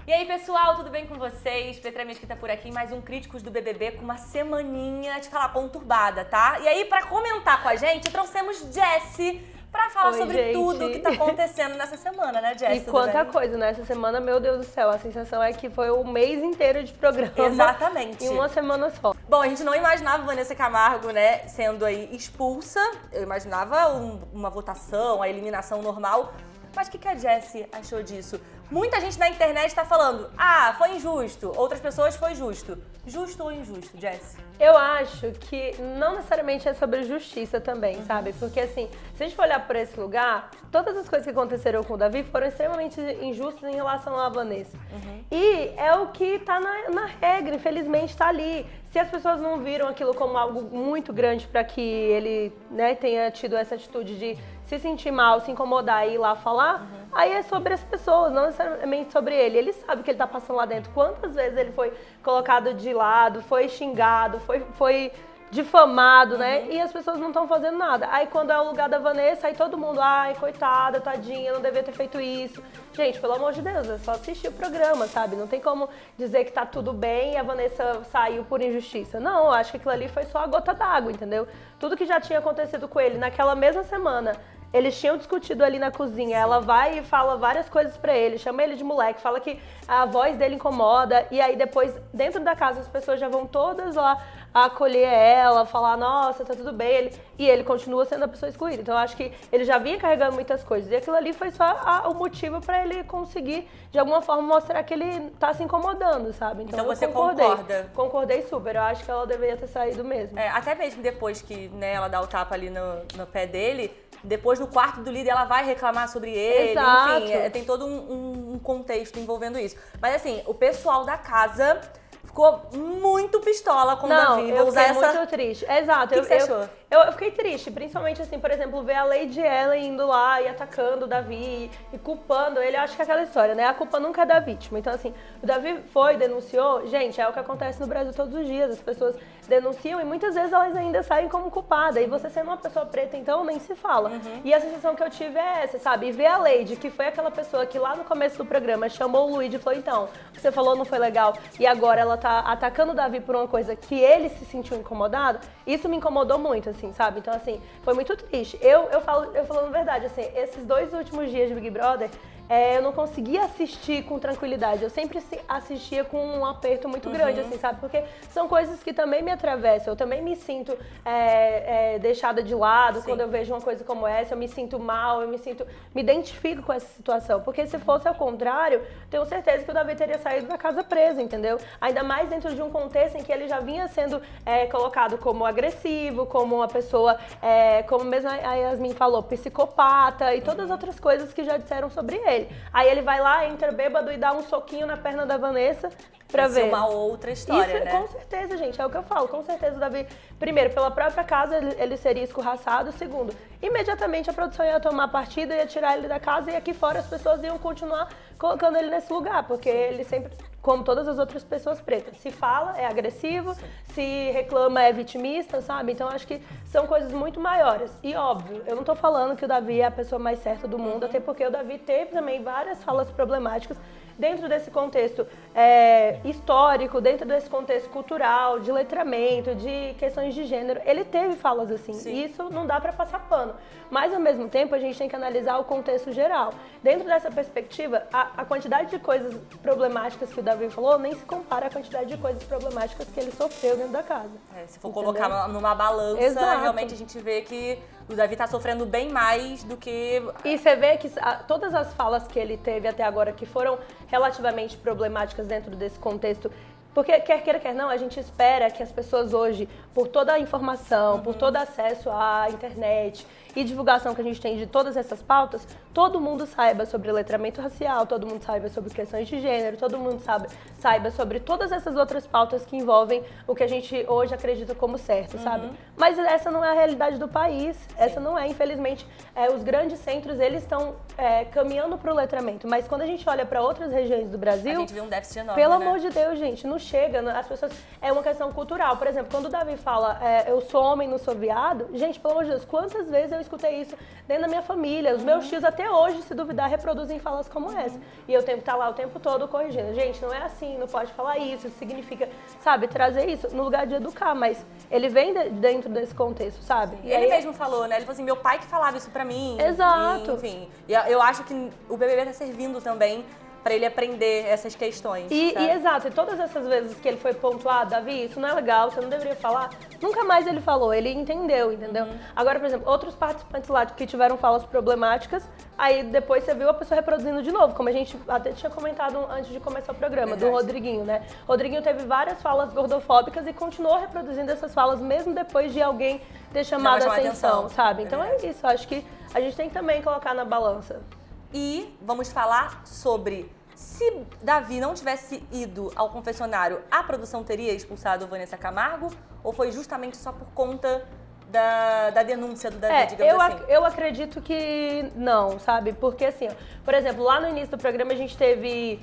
E aí, pessoal, tudo bem com vocês? Petra Mesquita por aqui, mais um Críticos do BBB com uma semaninha, te falar, conturbada, tá? E aí, pra comentar com a gente, trouxemos Jessie pra falar sobre gente. tudo que tá acontecendo nessa semana, né, Jessie? E quanta coisa, né? Essa semana, meu Deus do céu, a sensação é que foi o mês inteiro de programa. Exatamente. Em uma semana só. Bom, a gente não imaginava Vanessa Camargo, né, sendo aí expulsa. Eu imaginava uma votação, a eliminação normal. Mas o que a Jessie achou disso? Muita gente na internet tá falando, foi injusto. Outras pessoas, foi justo. Justo ou injusto, Jessie? Eu acho que não necessariamente é sobre justiça também, sabe? Porque assim, se a gente for olhar por esse lugar, todas as coisas que aconteceram com o Davi foram extremamente injustas em relação à Vanessa. E é o que tá na regra, infelizmente tá ali. Se as pessoas não viram aquilo como algo muito grande para que ele, né, tenha tido essa atitude de se sentir mal, se incomodar e ir lá falar, aí é sobre as pessoas, não necessariamente sobre ele. Ele sabe o que ele tá passando lá dentro. Quantas vezes ele foi colocado de lado, foi xingado, foi difamado, né? E as pessoas não estão fazendo nada. Aí quando é o lugar da Vanessa, aí todo mundo, ai, coitada, tadinha, não devia ter feito isso. Gente, pelo amor de Deus, é só assistir o programa, sabe? Não tem como dizer que tá tudo bem e a Vanessa saiu por injustiça. Não, eu acho que aquilo ali foi só a gota d'água, entendeu? Tudo que já tinha acontecido com ele naquela mesma semana, eles tinham discutido ali na cozinha, ela vai e fala várias coisas pra ele, chama ele de moleque, fala que a voz dele incomoda, e aí depois, dentro da casa, as pessoas já vão todas lá acolher ela, falar, nossa, tá tudo bem, e ele continua sendo a pessoa excluída. Então eu acho que ele já vinha carregando muitas coisas, e aquilo ali foi só o motivo pra ele conseguir, de alguma forma, mostrar que ele tá se incomodando, sabe? Então você concorda? Concordei super, eu acho que ela deveria ter saído mesmo. Até mesmo depois que, né, ela dá o tapa ali no pé dele, depois no quarto do líder ela vai reclamar sobre ele, Exato. Enfim, tem todo um contexto envolvendo isso. Mas assim, o pessoal da casa ficou muito pistola com o Davi. Eu fiquei muito triste. Exato. O que você achou? Eu fiquei triste, principalmente assim, por exemplo, ver a Lady Ellen indo lá e atacando o Davi e culpando ele. Eu acho que é aquela história, né? A culpa nunca é da vítima. Então assim, o Davi denunciou. Gente, é o que acontece no Brasil todos os dias. As pessoas denunciam e muitas vezes elas ainda saem como culpada. E você sendo uma pessoa preta, então, nem se fala. E a sensação que eu tive é essa, sabe? E ver a Lady, que foi aquela pessoa que lá no começo do programa chamou o Luigi e falou, então, você falou não foi legal e agora ela tá atacando o Davi por uma coisa que ele se sentiu incomodado, isso me incomodou muito, assim, sabe? Então, assim, foi muito triste. Eu falando a verdade, assim, esses 2 últimos dias de Big Brother, eu não conseguia assistir com tranquilidade. Eu sempre assistia com um aperto muito grande, assim, sabe? Porque são coisas que também me atravessam. Eu também me sinto deixada de lado. Sim. Quando eu vejo uma coisa como essa, eu me sinto mal, me identifico com essa situação. Porque se fosse ao contrário, tenho certeza que o Davi teria saído da casa preso, entendeu? Ainda mais dentro de um contexto em que ele já vinha sendo colocado como agressivo, como uma pessoa, como mesmo a Yasmin falou, psicopata e todas as outras coisas que já disseram sobre ele. Aí ele vai lá, entra bêbado e dá um soquinho na perna da Vanessa pra ver. Isso é uma outra história, isso, né? Com certeza, gente, é o que eu falo. Com certeza o Davi, primeiro, pela própria casa, ele seria escorraçado. Segundo, imediatamente a produção ia tomar partida, ia tirar ele da casa e aqui fora as pessoas iam continuar colocando ele nesse lugar, porque ele sempre, como todas as outras pessoas pretas, se fala, é agressivo, se reclama, é vitimista, sabe? Então acho que são coisas muito maiores. E óbvio, eu não tô falando que o Davi é a pessoa mais certa do mundo, até porque o Davi teve também várias falas problemáticas dentro desse contexto histórico, dentro desse contexto cultural, de letramento, de questões de gênero. Ele teve falas assim, e isso não dá pra passar pano. Mas, ao mesmo tempo, a gente tem que analisar o contexto geral. Dentro dessa perspectiva, a quantidade de coisas problemáticas que o Davi falou nem se compara à quantidade de coisas problemáticas que ele sofreu dentro da casa. Se for colocar numa balança, Exato. Realmente a gente vê que o Davi tá sofrendo bem mais do que... E você vê que todas as falas que ele teve até agora, que foram relativamente problemáticas dentro desse contexto, porque quer queira, quer não, a gente espera que as pessoas hoje, por toda a informação, por todo acesso à internet e divulgação que a gente tem de todas essas pautas, todo mundo saiba sobre letramento racial, todo mundo saiba sobre questões de gênero, todo mundo saiba sobre todas essas outras pautas que envolvem o que a gente hoje acredita como certo, sabe? Mas essa não é a realidade do país, essa não é, infelizmente, os grandes centros, eles estão caminhando para o letramento, mas quando a gente olha para outras regiões do Brasil... A gente vê um déficit enorme, Pelo né? amor de Deus, gente, não chega, as pessoas... É uma questão cultural, por exemplo, quando o Davi fala, eu sou homem, não sou viado, gente, pelo amor de Deus, quantas vezes eu escutei isso dentro da minha família. Os meus tios até hoje, se duvidar, reproduzem falas como essa. E eu tenho que estar lá o tempo todo corrigindo. Gente, não é assim, não pode falar isso significa, sabe, trazer isso no lugar de educar, mas ele vem dentro desse contexto, sabe? E ele mesmo falou, né? Ele falou assim, meu pai que falava isso pra mim. Exato. E, enfim, eu acho que o BBB tá servindo também pra ele aprender essas questões. Exato, e todas essas vezes que ele foi pontuado, Davi, isso não é legal, você não deveria falar, nunca mais ele falou, ele entendeu? Agora, por exemplo, outros participantes lá que tiveram falas problemáticas, aí depois você viu a pessoa reproduzindo de novo, como a gente até tinha comentado antes de começar o programa, do Rodriguinho, né? Rodriguinho teve várias falas gordofóbicas e continuou reproduzindo essas falas mesmo depois de alguém ter chamado a atenção, sabe? Então é isso, acho que a gente tem que também colocar na balança. E vamos falar sobre se Davi não tivesse ido ao confessionário, a produção teria expulsado Vanessa Camargo? Ou foi justamente só por conta da denúncia do Davi, digamos assim? Eu acredito que não, sabe? Porque assim, por exemplo, lá no início do programa a gente teve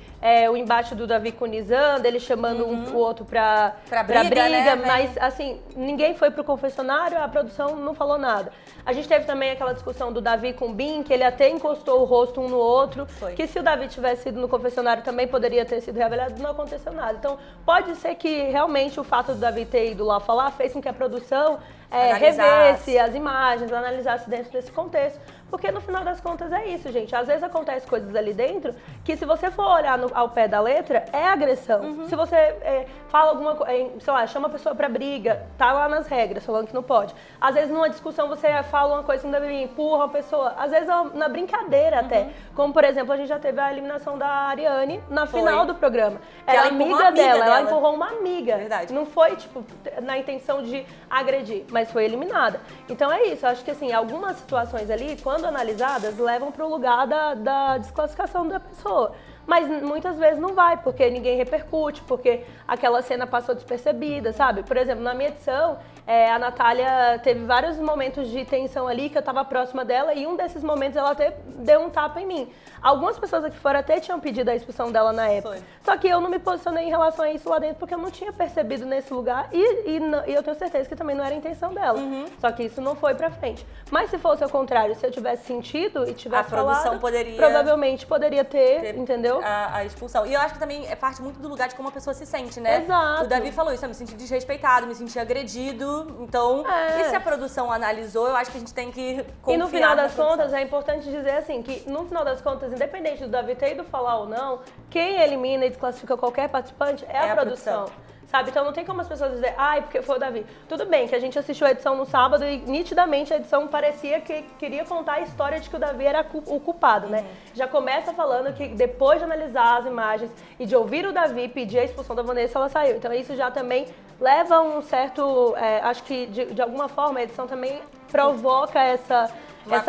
o embate do Davi com o Nizam, ele chamando o outro pra briga, né? Mas assim, ninguém foi pro confessionário, a produção não falou nada. A gente teve também aquela discussão do Davi com o Bin, que ele até encostou o rosto um no outro, que se o Davi tivesse ido no confessionário também poderia ter sido reavaliado, não aconteceu nada. Então, pode ser que realmente o fato do Davi ter ido lá falar fez com que a produção revesse as imagens, analisasse dentro desse contexto. Porque no final das contas é isso, gente. Às vezes acontecem coisas ali dentro que se você for olhar ao pé da letra, é agressão. Se você fala alguma coisa, sei lá, chama a pessoa pra briga, tá lá nas regras, falando que não pode. Às vezes numa discussão você fala uma coisa que não deve, empurra a pessoa. Às vezes na brincadeira até. Como, por exemplo, a gente já teve a eliminação da Ariane na final do programa. Era amiga dela, ela empurrou uma amiga. Verdade. Não foi, tipo, na intenção de agredir, mas foi eliminada. Então é isso, eu acho que assim, algumas situações ali, quando analisadas, levam para o lugar da desclassificação da pessoa. Mas muitas vezes não vai, porque ninguém repercute, porque aquela cena passou despercebida, sabe? Por exemplo, na minha edição, a Natália teve vários momentos de tensão ali, que eu estava próxima dela, e um desses momentos ela até deu um tapa em mim. Algumas pessoas aqui fora até tinham pedido a expulsão dela na época. Só que eu não me posicionei em relação a isso lá dentro, porque eu não tinha percebido nesse lugar, e eu tenho certeza que também não era a intenção dela. Só que isso não foi pra frente. Mas se fosse ao contrário, se eu tivesse sentido e tivesse falado, a produção provavelmente poderia ter, entendeu? A expulsão. E eu acho que também é parte muito do lugar de como a pessoa se sente, né? Exato. O Davi falou isso, eu me senti desrespeitado, me senti agredido. Então, e se a produção analisou, eu acho que a gente tem que confiar. E no final das contas, é importante dizer assim, que no final das contas, independente do Davi ter ido falar ou não, quem elimina e desclassifica qualquer participante é a produção. Sabe? Então não tem como as pessoas dizerem, porque foi o Davi. Tudo bem que a gente assistiu a edição no sábado e nitidamente a edição parecia que queria contar a história de que o Davi era o culpado, né? Já começa falando que depois de analisar as imagens e de ouvir o Davi pedir a expulsão da Vanessa, ela saiu. Então isso já também leva um certo... acho que de alguma forma a edição também provoca essa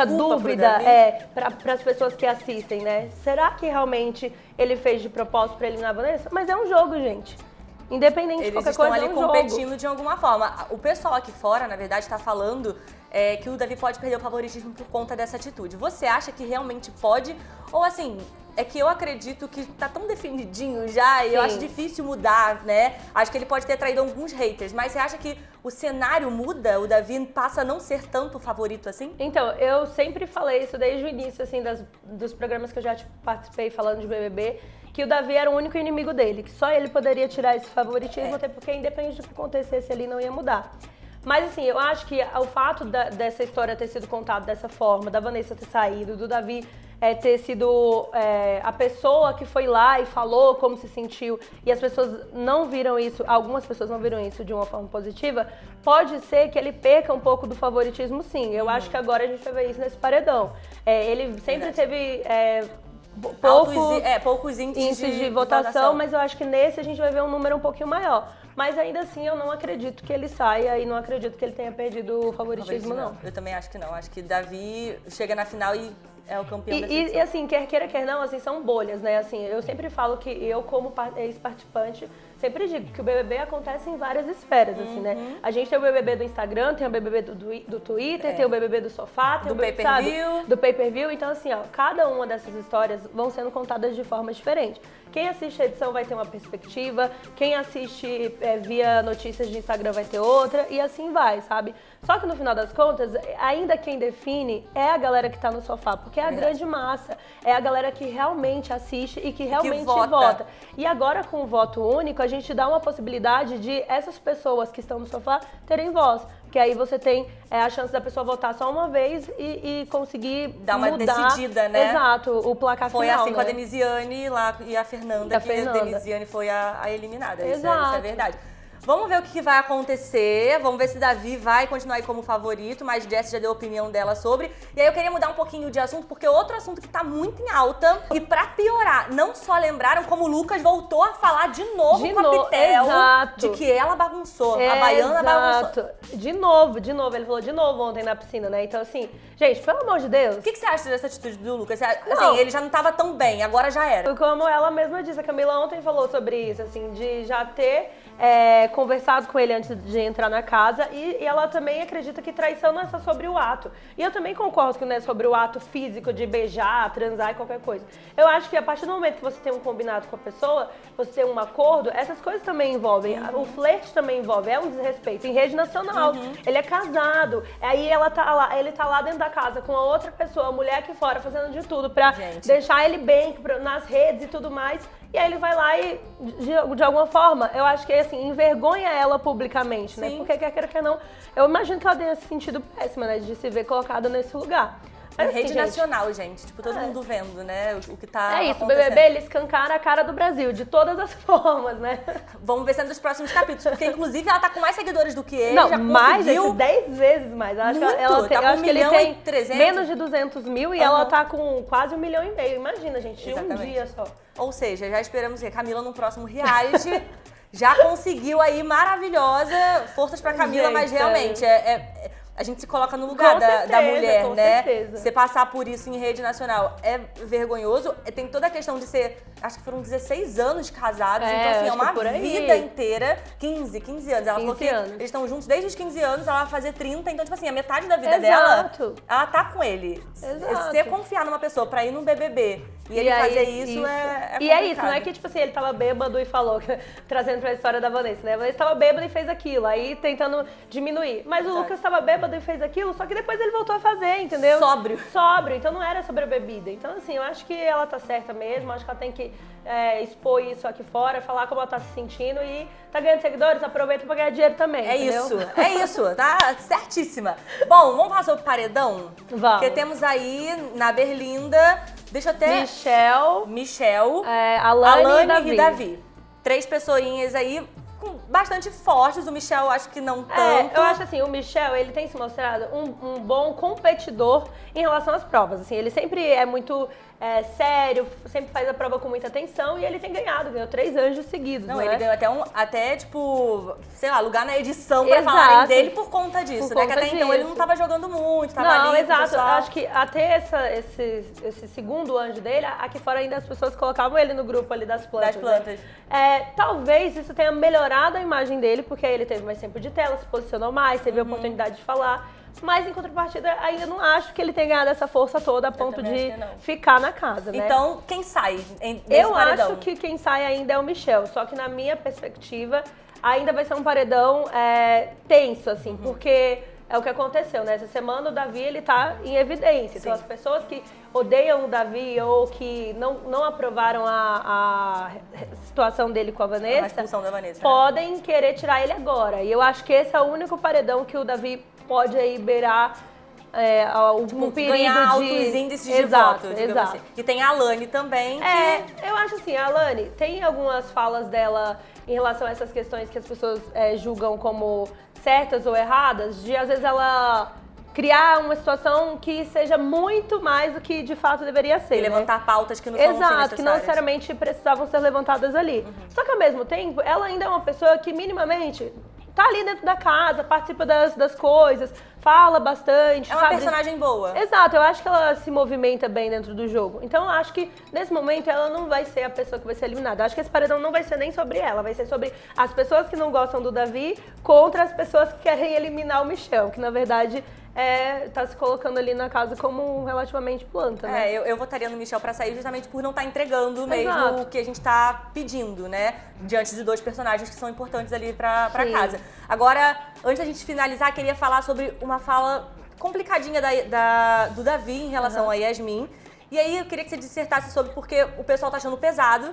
dúvida para as pessoas que assistem, né? Será que realmente ele fez de propósito para eliminar a Vanessa? Mas é um jogo, gente. Independente de qualquer coisa, é um jogo. Eles estão ali competindo de alguma forma. O pessoal aqui fora, na verdade, está falando que o Davi pode perder o favoritismo por conta dessa atitude. Você acha que realmente pode? Ou assim, é que eu acredito que tá tão definidinho já e eu acho difícil mudar, né? Acho que ele pode ter traído alguns haters, mas você acha que o cenário muda? O Davi passa a não ser tanto favorito assim? Então, eu sempre falei isso desde o início, assim, dos programas que eu já participei falando de BBB, que o Davi era o único inimigo dele, que só ele poderia tirar esse favoritismo, até porque independente do que acontecesse ali não ia mudar. Mas assim, eu acho que o fato dessa história ter sido contada dessa forma, da Vanessa ter saído, do Davi ter sido a pessoa que foi lá e falou como se sentiu, e as pessoas não viram isso, algumas pessoas não viram isso de uma forma positiva, pode ser que ele perca um pouco do favoritismo, sim. Eu acho que agora a gente vai ver isso nesse paredão. Ele sempre teve... poucos índices de votação, mas eu acho que nesse a gente vai ver um número um pouquinho maior. Mas ainda assim eu não acredito que ele saia e não acredito que ele tenha perdido o favoritismo, não. Eu também acho que não. Acho que Davi chega na final e é o campeão dessa edição. E assim, quer queira, quer não, assim, são bolhas, né? Assim, eu sempre falo que eu, como ex-participante, sempre digo que o BBB acontece em várias esferas, assim, né? A gente tem o BBB do Instagram, tem o BBB do Twitter, tem o BBB do sofá, tem do o pay-per-view. do pay-per-view. Então, assim, ó, cada uma dessas histórias vão sendo contadas de forma diferente. Quem assiste a edição vai ter uma perspectiva, quem assiste via notícias de Instagram vai ter outra, e assim vai, sabe? Só que no final das contas, ainda quem define é a galera que tá no sofá, porque é a grande massa, é a galera que realmente assiste e que realmente vota. E agora, com o voto único, a gente dá uma possibilidade de essas pessoas que estão no sofá terem voz. Porque aí você tem a chance da pessoa votar só uma vez e conseguir dar uma decidida, né? Exato, o placar foi final, assim né? com a Denisiane lá, e a Fernanda, a Denisiane foi a eliminada. Exato. Isso é verdade. Vamos ver o que vai acontecer, vamos ver se Davi vai continuar aí como favorito, mas Jessie já deu a opinião dela sobre. E aí eu queria mudar um pouquinho de assunto, porque outro assunto que tá muito em alta, e pra piorar, não só lembraram, como o Lucas voltou a falar de novo com a Pitel, de que ela bagunçou, a Baiana bagunçou. De novo, ele falou de novo ontem na piscina, né? Então assim, gente, pelo amor de Deus. O que você acha dessa atitude do Lucas? Assim, ele já não tava tão bem, agora já era. Como ela mesma disse, a Camila ontem falou sobre isso, assim, de já ter conversado com ele antes de entrar na casa, e ela também acredita que traição não é só sobre o ato. E eu também concordo que não é sobre o ato físico de beijar, transar e qualquer coisa. Eu acho que a partir do momento que você tem um combinado com a pessoa, você tem um acordo, essas coisas também envolvem. O flerte também envolve, é um desrespeito em rede nacional. Ele é casado, aí ele tá lá dentro da casa com a outra pessoa, a mulher aqui fora, fazendo de tudo pra deixar ele bem nas redes e tudo mais. E aí ele vai lá e, de alguma forma, eu acho que assim, envergonha ela publicamente, né? Porque quer queira, quer não. Eu imagino que ela tenha se sentido péssima, né? De se ver colocada nesse lugar. Mas, rede nacional, gente. Tipo, todo mundo vendo, né? O que tá isso, acontecendo. o BBB, ele escancara a cara do Brasil, de todas as formas, né? Vamos ver se é nos próximos capítulos, porque inclusive ela tá com mais seguidores do que ele. Não, já mais, conseguiu 10 vezes mais. Eu acho que ela tem, tá com 1 milhão e 300. Menos de 200 mil e ela tá com quase 1,5 milhão. Imagina, gente, de um dia só. Ou seja, já esperamos que a Camila no próximo reality já conseguiu aí, maravilhosa, forças pra Camila, mas realmente a gente se coloca no lugar da mulher, com né? certeza. Você passar por isso em rede nacional é vergonhoso. Tem toda a questão de ser, acho que foram 16 anos de casados, então assim, é uma vida inteira. 15 anos. Ela falou que eles estão juntos desde os 15 anos, ela vai fazer 30, então tipo assim, a metade da vida dela, ela tá com ele. Exato. Você confiar numa pessoa pra ir num BBB e ele fazer isso é complicado. E é isso, não é que tipo assim, ele tava bêbado e falou, trazendo pra história da Vanessa, né? A Vanessa tava bêbado e fez aquilo, aí tentando diminuir. Mas o Lucas tava bêbado e fez aquilo, só que depois ele voltou a fazer, entendeu? Sóbrio, então não era sobre a bebida. Então assim, eu acho que ela tá certa mesmo, acho que ela tem que expor isso aqui fora, falar como ela tá se sentindo e tá ganhando seguidores, aproveita pra ganhar dinheiro também, entendeu? É isso, tá certíssima. Bom, vamos falar sobre o paredão? Vamos. Porque temos aí na Berlinda, deixa eu até... Michel, Alane e Davi. 3 pessoinhas aí bastante fortes, o Michel acho que não tanto. Eu acho assim, o Michel, ele tem se mostrado um bom competidor em relação às provas, assim, ele sempre é muito sério, sempre faz a prova com muita atenção e ele tem ganhou 3 anjos seguidos, não, né? Ele ganhou até tipo, sei lá, lugar na edição pra falarem dele por conta disso, né? Que até então ele não tava jogando muito, tava ali. Não, exato, eu acho que até esse segundo anjo dele, aqui fora ainda as pessoas colocavam ele no grupo ali das plantas. Talvez isso tenha melhorado a imagem dele, porque aí ele teve mais tempo de tela, se posicionou mais, teve a oportunidade de falar. Mas em contrapartida, ainda não acho que ele tenha ganhado essa força toda a ponto de ficar na casa, né? Então, quem sai nesse paredão? paredão? Eu acho que quem sai ainda é o Michel, só que na minha perspectiva, ainda vai ser um paredão tenso, assim, porque é o que aconteceu, né? Essa semana o Davi, ele tá em evidência. Então, as pessoas que odeiam o Davi ou que não aprovaram a situação dele com a Vanessa, a expulsão da Vanessa, podem querer tirar ele agora. E eu acho que esse é o único paredão que o Davi pode aí beirar um perigo ganhar altos de... índices de voto, digamos exato. assim. E tem a Alane também, eu acho assim, a Alane, tem algumas falas dela em relação a essas questões que as pessoas julgam como certas ou erradas, de às vezes ela criar uma situação que seja muito mais do que de fato deveria ser. E levantar pautas que não são necessárias. Que não necessariamente precisavam ser levantadas ali. Só que ao mesmo tempo, ela ainda é uma pessoa que minimamente tá ali dentro da casa, participa das coisas, fala bastante. É uma personagem boa. Exato, eu acho que ela se movimenta bem dentro do jogo. Então eu acho que nesse momento ela não vai ser a pessoa que vai ser eliminada. Eu acho que esse paredão não vai ser nem sobre ela, vai ser sobre as pessoas que não gostam do Davi contra as pessoas que querem eliminar o Michel, que na verdade tá se colocando ali na casa como relativamente planta, né? Eu votaria no Michel pra sair justamente por não estar entregando mesmo Exato. o que a gente tá pedindo, né? Diante de dois personagens que são importantes ali pra casa. Agora, antes da gente finalizar, queria falar sobre uma fala complicadinha do Davi em relação a Yasmin. E aí eu queria que você dissertasse sobre porque o pessoal tá achando pesado.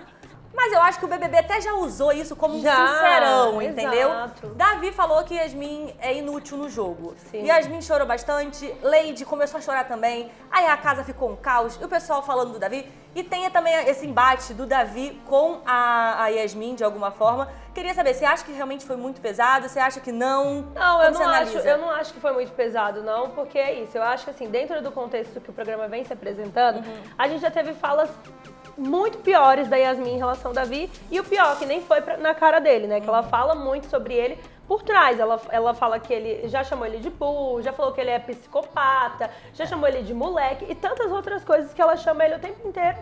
Mas eu acho que o BBB até já usou isso como um sincerão, entendeu? Exato. Davi falou que Yasmin é inútil no jogo. Sim. Yasmin chorou bastante, Lady começou a chorar também, aí a casa ficou um caos, e o pessoal falando do Davi. E tem também esse embate do Davi com a Yasmin, de alguma forma. Queria saber, você acha que realmente foi muito pesado? Você acha que não? Não, eu não acho que foi muito pesado, não, porque é isso. Eu acho que, assim, dentro do contexto que o programa vem se apresentando, a gente já teve falas muito piores da Yasmin em relação ao Davi, e o pior, que nem foi na cara dele, né? Que ela fala muito sobre ele por trás. Ela fala que ele já chamou ele de burro, já falou que ele é psicopata, já chamou ele de moleque e tantas outras coisas que ela chama ele o tempo inteiro.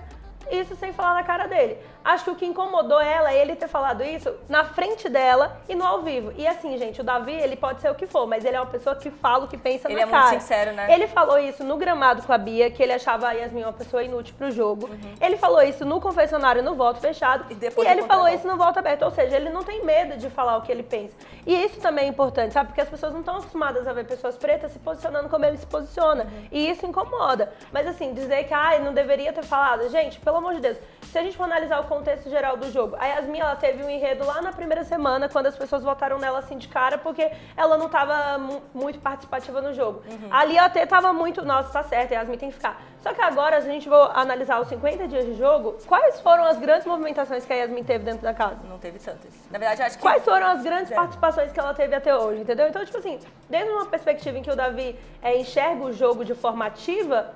Isso sem falar na cara dele. Acho que o que incomodou ela é ele ter falado isso na frente dela e no ao vivo. E assim, gente, o Davi, ele pode ser o que for, mas ele é uma pessoa que fala o que pensa na cara. Ele é muito sincero, né? Ele falou isso no gramado com a Bia, que ele achava a Yasmin uma pessoa inútil pro jogo. Ele falou isso no confessionário, no voto fechado. E ele falou isso no voto aberto. Ou seja, ele não tem medo de falar o que ele pensa. E isso também é importante, sabe? Porque as pessoas não estão acostumadas a ver pessoas pretas se posicionando como ele se posiciona. E isso incomoda. Mas assim, dizer que não deveria ter falado. Gente, pelo amor de Deus, se a gente for analisar o contexto geral do jogo, a Yasmin, ela teve um enredo lá na primeira semana, quando as pessoas votaram nela assim de cara, porque ela não estava muito participativa no jogo. Ali ela até tava muito, nossa, tá certo, a Yasmin tem que ficar. Só que agora, se a gente for analisar os 50 dias de jogo, quais foram as grandes movimentações que a Yasmin teve dentro da casa? Não teve tantas. Na verdade, acho que... Quais foram as grandes participações que ela teve até hoje, entendeu? Então, tipo assim, desde uma perspectiva em que o Davi enxerga o jogo de forma ativa,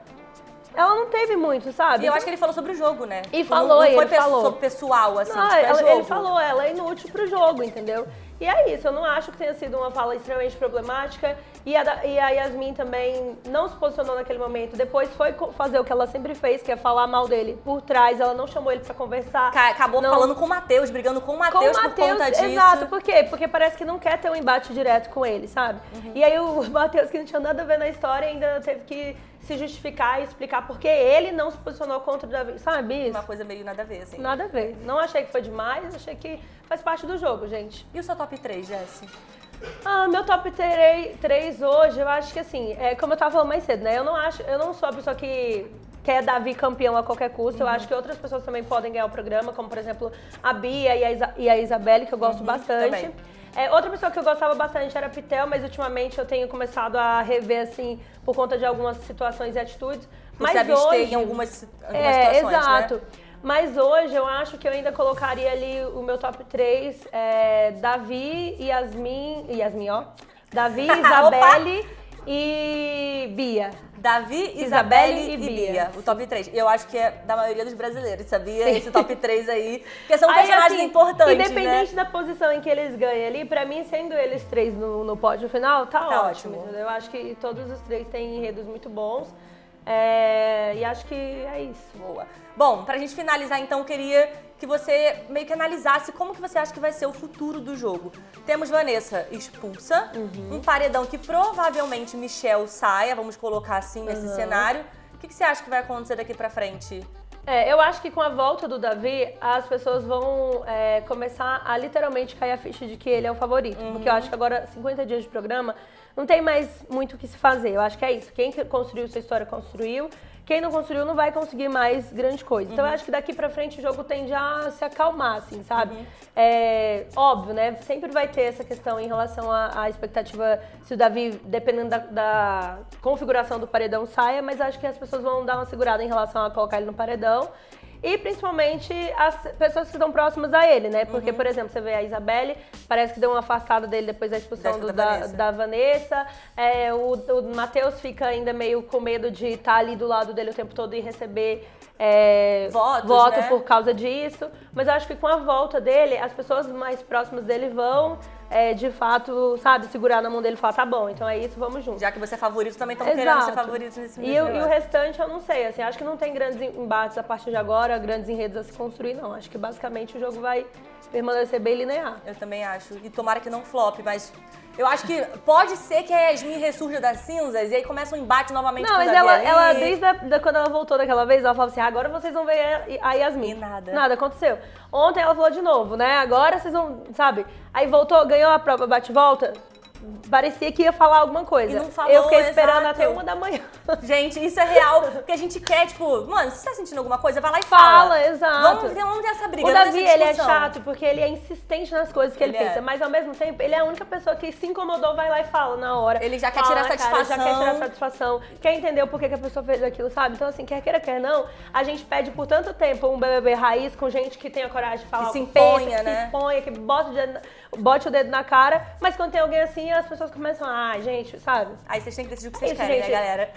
ela não teve muito, sabe? E eu acho que ele falou sobre o jogo, né? E falou, não foi ele falou. sobre pessoal, assim, não, tipo, jogo. Ele falou, ela é inútil pro jogo, entendeu? E é isso, eu não acho que tenha sido uma fala extremamente problemática. E a Yasmin também não se posicionou naquele momento. Depois foi fazer o que ela sempre fez, que é falar mal dele por trás. Ela não chamou ele pra conversar. Acabou falando com o Matheus, brigando com o Matheus por conta disso. Exato, por quê? Porque parece que não quer ter um embate direto com ele, sabe? E aí o Matheus, que não tinha nada a ver na história, ainda teve que se justificar e explicar por que ele não se posicionou contra o Davi, sabe isso? Uma coisa meio nada a ver, assim. Nada a ver. Não achei que foi demais, achei que faz parte do jogo, gente. E o seu top 3, Jessi? Meu top 3 hoje, eu acho que assim, como eu tava falando mais cedo, né? Eu não sou a pessoa que quer Davi campeão a qualquer custo. Eu acho que outras pessoas também podem ganhar o programa, como por exemplo a Bia e a Isabelle, que eu gosto bastante. Outra pessoa que eu gostava bastante era a Pitel, mas ultimamente eu tenho começado a rever, assim, por conta de algumas situações e atitudes. Mas você abster em algumas situações, exato. Né? Mas hoje eu acho que eu ainda colocaria ali o meu top 3, Davi, Yasmin, ó. Davi, Isabelle e Bia. Davi, Isabelle e Bia. O top 3. Eu acho que é da maioria dos brasileiros, sabia? Sim. Esse top 3 aí. Porque são personagens assim, importantes, independente da posição em que eles ganham ali, pra mim, sendo eles três no pódio final, tá ótimo. Entendeu? Eu acho que todos os três têm enredos muito bons. E acho que é isso. Boa. Bom, pra gente finalizar, então, eu queria que você meio que analisasse como que você acha que vai ser o futuro do jogo. Temos Vanessa expulsa, um paredão que provavelmente Michel saia, vamos colocar assim nesse cenário. O que você acha que vai acontecer daqui pra frente? Eu acho que com a volta do Davi, as pessoas vão começar a literalmente cair a ficha de que ele é o favorito. Porque eu acho que agora, 50 dias de programa, não tem mais muito o que se fazer. Eu acho que é isso. Quem construiu sua história, construiu. Quem não construiu não vai conseguir mais grande coisa. Então eu acho que daqui pra frente o jogo tende a se acalmar, assim, sabe? Óbvio, né? Sempre vai ter essa questão em relação à expectativa se o Davi, dependendo da configuração do paredão, saia, mas acho que as pessoas vão dar uma segurada em relação a colocar ele no paredão. E principalmente as pessoas que estão próximas a ele, né? Porque, por exemplo, você vê a Isabelle, parece que deu uma afastada dele depois da expulsão da Vanessa. O Matheus fica ainda meio com medo de estar ali do lado dele o tempo todo e receber voto, né? Por causa disso. Mas eu acho que com a volta dele, as pessoas mais próximas dele vão de fato, sabe, segurar na mão dele e falar, tá bom, então é isso, vamos junto. Já que você é favorito, também estão querendo ser favoritos nesse E o restante eu não sei, assim, acho que não tem grandes embates a partir de agora, grandes enredos a se construir, não. Acho que basicamente o jogo vai permanecer bem linear. Eu também acho. E tomara que não flop, mas eu acho que pode ser que a Yasmin ressurja das cinzas e aí começa um embate novamente não, com o mas Davi ela desde quando ela voltou daquela vez, ela falava assim, agora vocês vão ver a Yasmin. E nada. Nada aconteceu. Ontem ela falou de novo, né? Agora vocês vão, sabe? Aí voltou, ganhou a prova bate-volta. Parecia que ia falar alguma coisa. E não falou, eu fiquei esperando exato. até 1 da manhã. Gente, isso é real, porque a gente quer, tipo, mano, se você tá sentindo alguma coisa, vai lá e fala. Fala, exato. Vamos ter essa briga. O Davi, essa ele é discussão. chato porque ele é insistente nas coisas que ele pensa, mas ao mesmo tempo, ele é a única pessoa que se incomodou, vai lá e fala na hora. Ele já quer Fala tirar na cara, satisfação. já quer tirar satisfação, quer entender o porquê que a pessoa fez aquilo, sabe? Então, assim, quer queira, quer não, a gente pede por tanto tempo um BBB raiz com gente que tem a coragem de falar Que o se que pensa, imponha, que né? se imponha, que bote o dedo na cara, mas quando tem alguém assim, as pessoas começam, gente, sabe? Aí vocês têm que decidir o que vocês Isso, querem, gente. né, galera?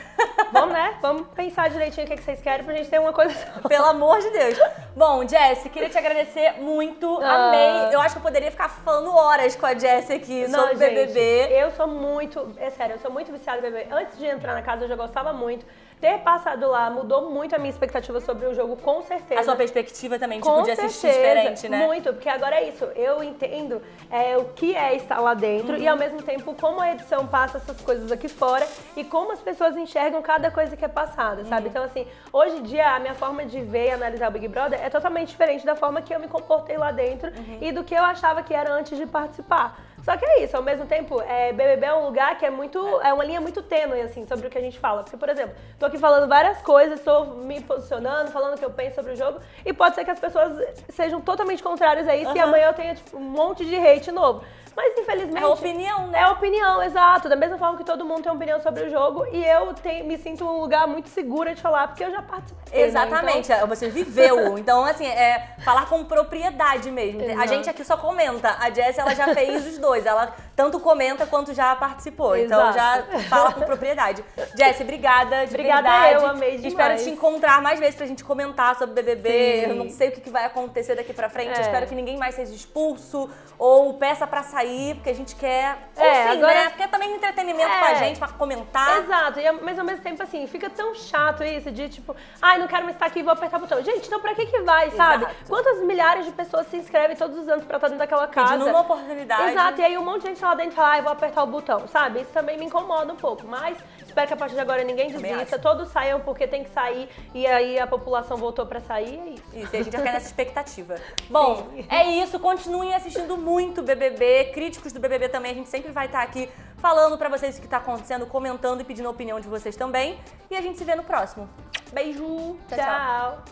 Vamos, né? Vamos pensar direitinho o que vocês querem pra gente ter uma coisa só. Pelo amor de Deus. Bom, Jessi, queria te agradecer muito. Amei. Eu acho que eu poderia ficar falando horas com a Jessi aqui sobre BBB. Eu sou muito, é sério, eu sou muito viciada em BBB. Antes de entrar na casa, eu já gostava muito. Ter passado lá mudou muito a minha expectativa sobre o jogo, com certeza. A sua perspectiva também, com tipo, de assistir diferente, né? Muito, porque agora é isso. Eu entendo o que é estar lá dentro e, ao mesmo tempo, como a edição passa essas coisas aqui fora e como as pessoas enxergam cada coisa que é passada, sabe? Então, assim, hoje em dia, a minha forma de ver e analisar o Big Brother é totalmente diferente da forma que eu me comportei lá dentro e do que eu achava que era antes de participar. Só que é isso, ao mesmo tempo, BBB é um lugar que é uma linha muito tênue, assim, sobre o que a gente fala. Porque, por exemplo, tô aqui falando várias coisas, tô me posicionando, falando o que eu penso sobre o jogo, e pode ser que as pessoas sejam totalmente contrárias a isso e amanhã eu tenha, tipo, um monte de hate novo. Mas, infelizmente... É opinião, né? É opinião, exato. Da mesma forma que todo mundo tem opinião sobre o jogo, e eu me sinto um lugar muito segura de falar, porque eu já participei. Exatamente, né? Então... você viveu. Então, assim, falar com propriedade mesmo. Exato. A gente aqui só comenta. A Jessi, ela já fez os dois. Ela tanto comenta quanto já participou. Então, Exato. já fala com propriedade. Jessi, obrigada, de Obrigada, verdade. eu amei demais. Espero te encontrar mais vezes pra gente comentar sobre BBB. Sim. Eu não sei o que vai acontecer daqui pra frente. Espero que ninguém mais seja expulso ou peça pra sair, porque a gente quer... Ou sim, agora... né? Porque é também entretenimento pra gente, pra comentar. Exato, mas ao mesmo tempo, assim, fica tão chato isso de tipo, não quero mais estar aqui, vou apertar o botão. Gente, então pra que vai, sabe? Exato. Quantas milhares de pessoas se inscrevem todos os anos pra estar dentro daquela casa? Pedindo uma oportunidade. Exato, e aí um monte de gente lá dentro fala, eu vou apertar o botão, sabe? Isso também me incomoda um pouco, mas espero que a partir de agora ninguém desista, todos saiam porque tem que sair e aí a população voltou pra sair, é isso. Isso, e a gente já quer nessa expectativa. Bom, é isso, continuem assistindo muito BBB, críticos do BBB também, a gente sempre vai estar aqui falando pra vocês o que tá acontecendo, comentando e pedindo a opinião de vocês também. E a gente se vê no próximo. Beijo! Tchau, tchau. Tchau.